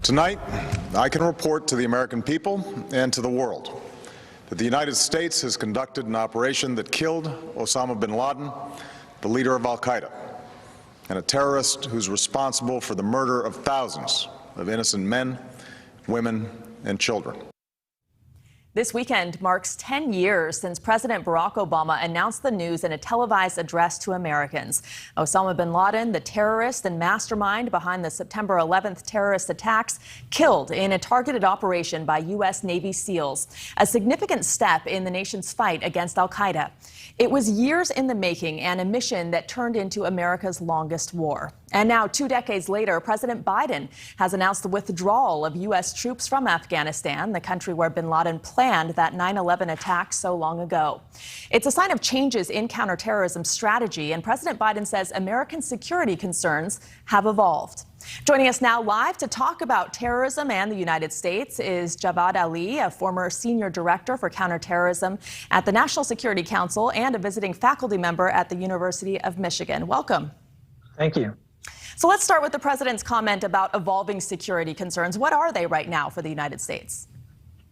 Tonight, I can report to the American people and to the world that the United States has conducted an operation that killed Osama bin Laden, the leader of al-Qaeda, and a terrorist who's responsible for the murder of thousands of innocent men, women, and children. This weekend marks 10 years since President Barack Obama announced the news in a televised address to Americans. Osama bin Laden, the terrorist and mastermind behind the September 11th terrorist attacks, killed in a targeted operation by U.S. Navy SEALs, a significant step in the nation's fight against al-Qaeda. It was years in the making and a mission that turned into America's longest war. And now, 2 decades later, President Biden has announced the withdrawal of U.S. troops from Afghanistan, the country where bin Laden planned that 9/11 attack so long ago. It's a sign of changes in counterterrorism strategy, and President Biden says American security concerns have evolved. Joining us now live to talk about terrorism and the United States is Javad Ali, a former senior director for counterterrorism at the National Security Council and a visiting faculty member at the University of Michigan. Welcome. Thank you. So let's start with the president's comment about evolving security concerns. What are they right now for the United States?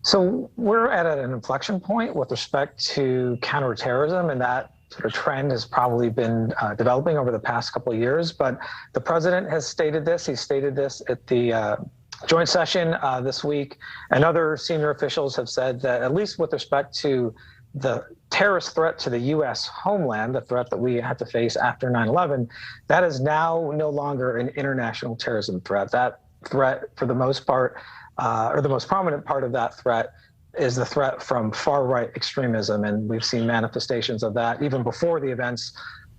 So we're at an inflection point with respect to counterterrorism, and that sort of trend has probably been developing over the past couple of years. But the president has stated this. He stated this at the joint session this week, and other senior officials have said that, at least with respect to the terrorist threat to the U.S. homeland, the threat that we had to face after 9/11, that is now no longer an international terrorism threat. That threat, for the most part, or the most prominent part of that threat, is the threat from far-right extremism, and we've seen manifestations of that even before the events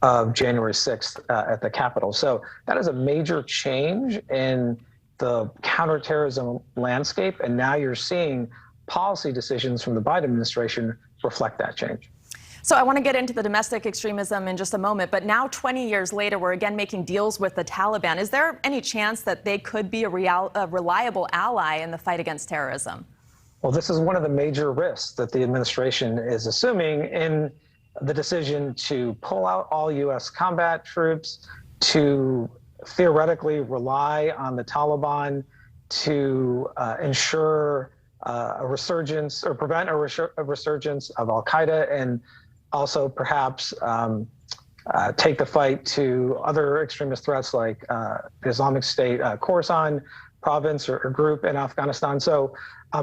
of January 6th at the Capitol. So that is a major change in the counterterrorism landscape, and now you're seeing policy decisions from the Biden administration reflect that change. So I want to get into the domestic extremism in just a moment, but now 20 years later, we're again making deals with the Taliban. Is there any chance that they could be a reliable ally in the fight against terrorism? Well, this is one of the major risks that the administration is assuming in the decision to pull out all U.S. combat troops, to theoretically rely on the Taliban to ensure a resurgence or prevent a resurgence of al-Qaeda, and also perhaps take the fight to other extremist threats like the Islamic State Khorasan province or group in Afghanistan. So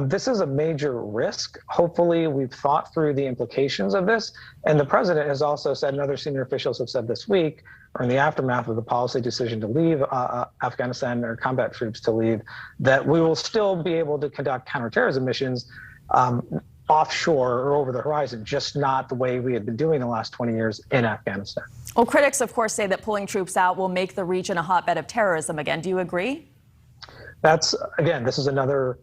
this is a major risk. Hopefully we've thought through the implications of this. And the president has also said, and other senior officials have said this week, or in the aftermath of the policy decision to leave Afghanistan, or combat troops to leave, that we will still be able to conduct counterterrorism missions offshore or over the horizon, just not the way we had been doing the last 20 years in Afghanistan. Well, critics, of course, say that pulling troops out will make the region a hotbed of terrorism again. Do you agree? That's, again, this is another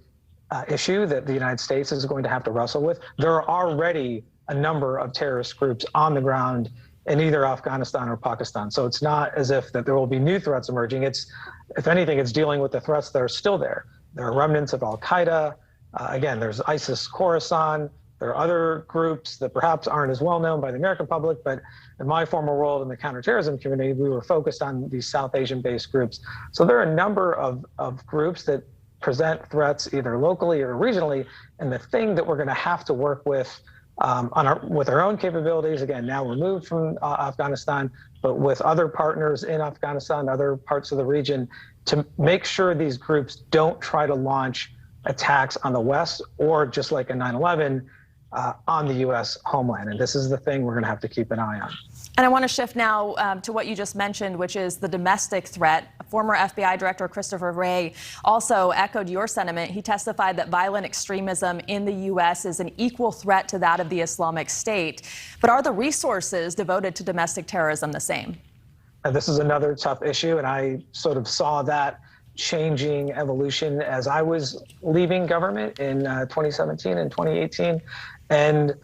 issue that the United States is going to have to wrestle with. There are already a number of terrorist groups on the ground in either Afghanistan or Pakistan. So it's not as if that there will be new threats emerging. It's, if anything, it's dealing with the threats that are still there. There are remnants of al-Qaeda. Again, there's ISIS Khorasan. There are other groups that perhaps aren't as well known by the American public, but in my former role in the counterterrorism community, we were focused on these South Asian-based groups. So there are a number of groups that present threats either locally or regionally, and the thing that we're going to have to work with with our own capabilities, again, now removed from Afghanistan, but with other partners in Afghanistan, other parts of the region, to make sure these groups don't try to launch attacks on the West, or just like in 9/11, on the U.S. homeland. And this is the thing we're going to have to keep an eye on. And I want to shift now to what you just mentioned, which is the domestic threat. Former FBI Director Christopher Wray also echoed your sentiment. He testified that violent extremism in the U.S. is an equal threat to that of the Islamic State. But are the resources devoted to domestic terrorism the same? This is another tough issue, and I sort of saw that changing evolution as I was leaving government in 2017 and 2018. And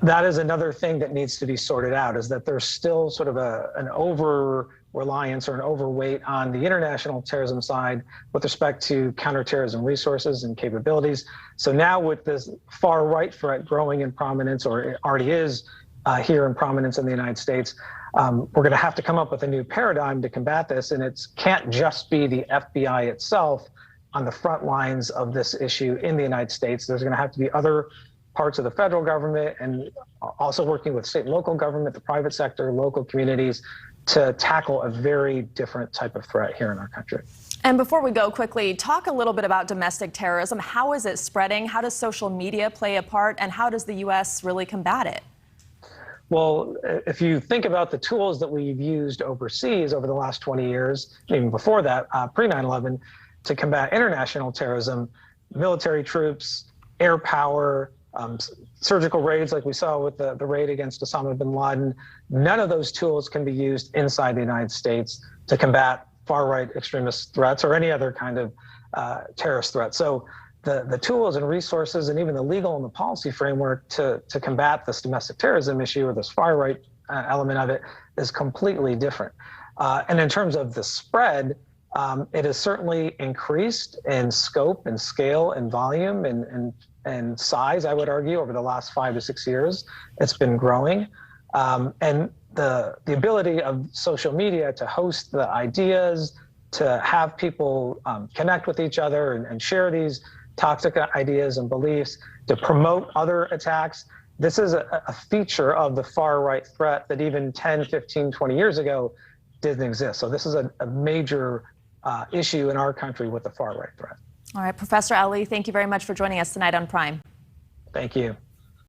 that is another thing that needs to be sorted out, is that there's still sort of an over-reliance or an overweight on the international terrorism side with respect to counterterrorism resources and capabilities. So now with this far-right threat growing in prominence, or it already is here in prominence in the United States, we're going to have to come up with a new paradigm to combat this, and it can't just be the FBI itself on the front lines of this issue in the United States. There's going to have to be other parts of the federal government and also working with state and local government, the private sector, local communities to tackle a very different type of threat here in our country. And before we go, quickly, talk a little bit about domestic terrorism. How is it spreading? How does social media play a part? And how does the U.S. really combat it? Well, if you think about the tools that we've used overseas over the last 20 years, even before that, pre-9/11, to combat international terrorism, military troops, air power, surgical raids like we saw with the raid against Osama bin Laden, none of those tools can be used inside the United States to combat far-right extremist threats or any other kind of terrorist threat. So the tools and resources and even the legal and the policy framework to combat this domestic terrorism issue or this far-right element of it is completely different. And in terms of the spread, it has certainly increased in scope and scale and volume and size, I would argue, over the last 5 to 6 years. It's been growing. And the ability of social media to host the ideas, to have people connect with each other and share these toxic ideas and beliefs, to promote other attacks. This is a feature of the far-right threat that even 10, 15, 20 years ago didn't exist. So this is a major issue in our country with the far-right threat. All right, Professor Ali, thank you very much for joining us tonight on Prime. Thank you.